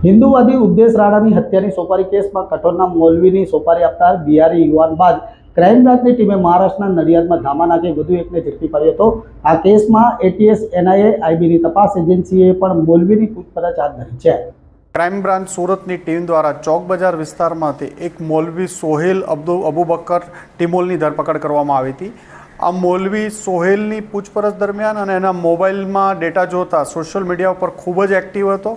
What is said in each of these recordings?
હિન્દુવાદી ઉપદેશ રાણાની હત્યાની સોપારી કેસમાં કઠોરના મૌલવીની સોપારી આપનાર બિહારી યુવાન બાદ ક્રાઇમ બ્રાન્ચની ટીમે મહારાષ્ટ્રના નડિયાદમાં ધામા નાખી વધુ એકને ઝડપી પાડ્યો હતો। આ કેસમાં એટીએસ, એનઆઈએ, આઈબીની તપાસ એજન્સીએ પણ મૌલવીની પૂછપરછ હાથ ધરી છે। ક્રાઇમ બ્રાન્ચ સુરતની ટીમ દ્વારા ચોક બજાર વિસ્તારમાંથી એક મૌલવી સોહેલ અબુબકર ટિમોલની ધરપકડ કરવામાં આવી હતી। આ મૌલવી સોહેલની પૂછપરછ દરમિયાન અને એના મોબાઈલમાં ડેટા જોતા સોશિયલ મીડિયા ઉપર ખૂબ જ એક્ટિવ હતો।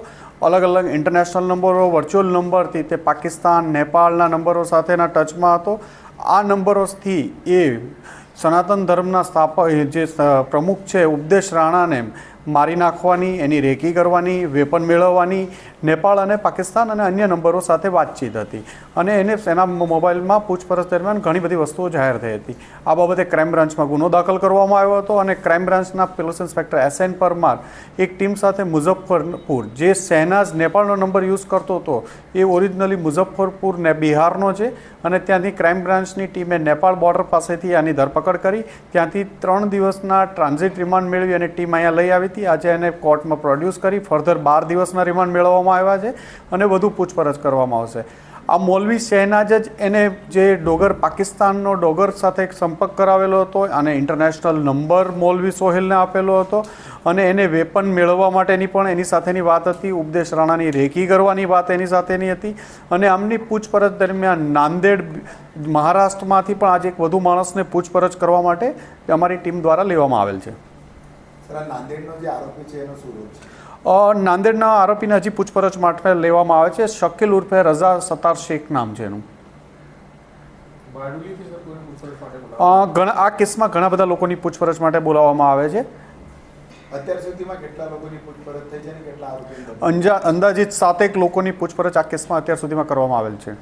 અલગ અલગ ઇન્ટરનેશનલ નંબરો, વર્ચ્યુઅલ નંબરથી તે પાકિસ્તાન, નેપાળના નંબરો સાથેના ટચમાં હતો। આ નંબરોથી એ સનાતન ધર્મના જે પ્રમુખ છે ઉપદેશ રાણાને મારી નાખવાની, એની રેકી કરવાની, વેપન મેળવવાની નેપાળ અને પાકિસ્તાન અને અન્ય નંબરો સાથે વાતચીત હતી અને એને એના મોબાઈલમાં પૂછપરછ દરમિયાન ઘણી બધી વસ્તુઓ જાહેર થઈ હતી। આ બાબતે ક્રાઇમ બ્રાન્ચમાં ગુનો દાખલ કરવામાં આવ્યો હતો અને ક્રાઇમ બ્રાન્ચના પોલીસ ઇન્સ્પેક્ટર SN પરમાર એક ટીમ સાથે મુઝફ્ફરપુર, જે શહેનાઝ નેપાળનો નંબર યુઝ કરતો હતો એ ઓરિજિનલી મુઝફ્ફરપુર ને બિહારનો છે અને ત્યાંથી ક્રાઇમ બ્રાન્ચની ટીમે નેપાળ બોર્ડર પાસેથી આની ધરપકડ કરી। ત્યાંથી 3 દિવસના ટ્રાન્ઝિટ રિમાન્ડ મેળવી અને ટીમ અહીંયા લઈ આવી હતી। આજે એને કોર્ટમાં પ્રોડ્યુસ કરી ફર્ધર 12 દિવસના રિમાન્ડ મેળવવામાં આવ્યા છે અને વધુ પૂછપરછ કરવામાં આવશે। આ મૌલવી શહેનાજ જ એને જે ડોગર, પાકિસ્તાનનો ડોગર સાથે સંપર્ક કરાવેલો હતો અને ઇન્ટરનેશનલ નંબર મૌલવી સોહેલને આપેલો હતો અને એને વેપન મેળવવા માટેની પણ એની સાથેની વાત હતી। ઉપદેશ રાણાની રેકી કરવાની વાત એની સાથેની હતી અને આમની પૂછપરછ દરમિયાન નાંદેડ, મહારાષ્ટ્રમાંથી પણ આજે એક વધુ માણસને પૂછપરછ કરવા માટે અમારી ટીમ દ્વારા લેવામાં આવેલ છે। નાંદેડનો જે આરોપી છે એનો શું રોલ છે? નાંદેડના આરોપીને હજી પૂછપરછ માટે લેવામાં આવે છે। શકીલ ઉર્ફે રઝા સતાર શેખ નામ છે એનું। આ કેસમાં ઘણા બધા લોકોની પૂછપરછ માટે બોલાવવામાં આવે છે। અત્યાર સુધીમાં કેટલા લોકોની પૂછપરછ થઈ છે અને કેટલા આરોપી? અંદાજિત 7 લોકોની પૂછપરછ આ કેસમાં અત્યાર સુધીમાં કરવામાં આવેલ છે।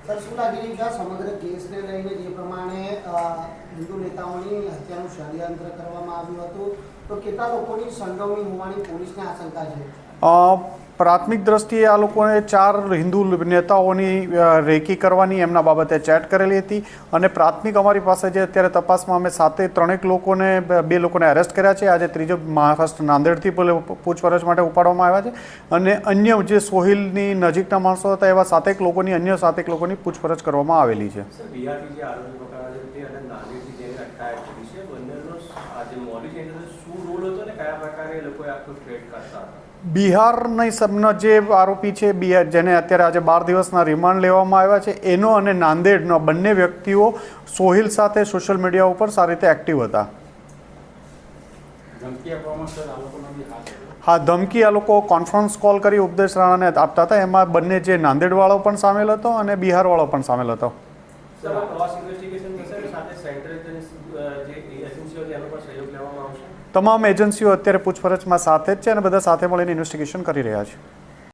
સર, શું લાગી રહ્યું છે સમગ્ર કેસને લઈને જે પ્રમાણે હિન્દુ નેતાઓની હત્યાનું ષડયંત્ર કરવામાં આવ્યું હતું, તો કેટલા લોકોની સંડોવણી હોવાની પોલીસને આશંકા છે? પ્રાથમિક દ્રષ્ટિએ આ લોકોએ 4 હિન્દુ નેતાઓની રેકી કરવાની એમના બાબતે ચેટ કરેલી હતી અને પ્રાથમિક અમારી પાસે જે અત્યારે તપાસમાં અમે 3 લોકોને 2 લોકોને અરેસ્ટ કર્યા છે। આજે ત્રીજો મહારાષ્ટ્ર નાંદેડથી પૂછપરછ માટે ઉપાડવામાં આવ્યા છે અને અન્ય જે સોહેલની નજીકના માણસો હતા એવા 7 લોકોની, અન્ય 7 લોકોની પૂછપરછ કરવામાં આવેલી છે। બિહારની સબનો જે આરોપી છે, જેને અત્યારે આજે 12 દિવસના રિમાન્ડ લેવામાં આવ્યા છે, એનો અને નાંદેડનો બંને વ્યક્તિઓ સોહેલ સાથે સોશિયલ મીડિયા ઉપર સારી રીતે એક્ટિવ હતા। હા, ધમકી આ લોકો કોન્ફરન્સ કોલ કરી ઉપદેશ રાણાને આપતા હતા। એમાં બંને જે નાંદેડવાળો પણ સામેલ હતો અને બિહારવાળો પણ સામેલ હતો। તમામ એજન્સીઓ અત્યારે પૂછપરછમાં સાથે જ છે અને બધા સાથે મળીને ઇન્વેસ્ટિગેશન કરી રહ્યા છે।